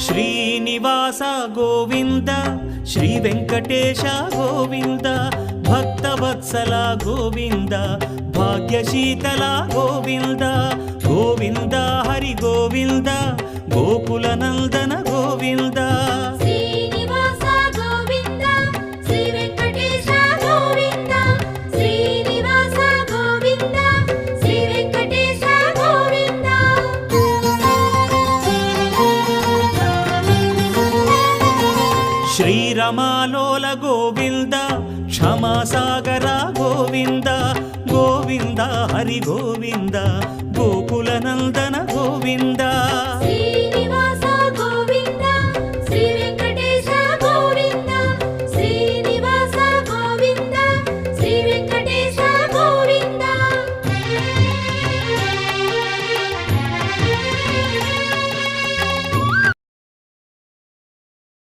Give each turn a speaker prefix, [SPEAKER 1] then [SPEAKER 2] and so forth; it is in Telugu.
[SPEAKER 1] శ్రీనివాస గోవింద శ్రీ వెంకటేశ గోవింద భక్తవత్సల గోవింద భాగ్యశీతల గోవింద గోవింద హరి గోవింద గోకుల నందన గోవింద
[SPEAKER 2] శ్రీనివాస గోవింద శ్రీ వెంకటేశ గోవింద శ్రీనివాస గోవింద శ్రీ వెంకటేశ గోవింద
[SPEAKER 1] శ్రీరమాలోల గోవింద క్షమాసాగర గోవింద గోవింద హరి గోవింద గోకుల నందన గోవింద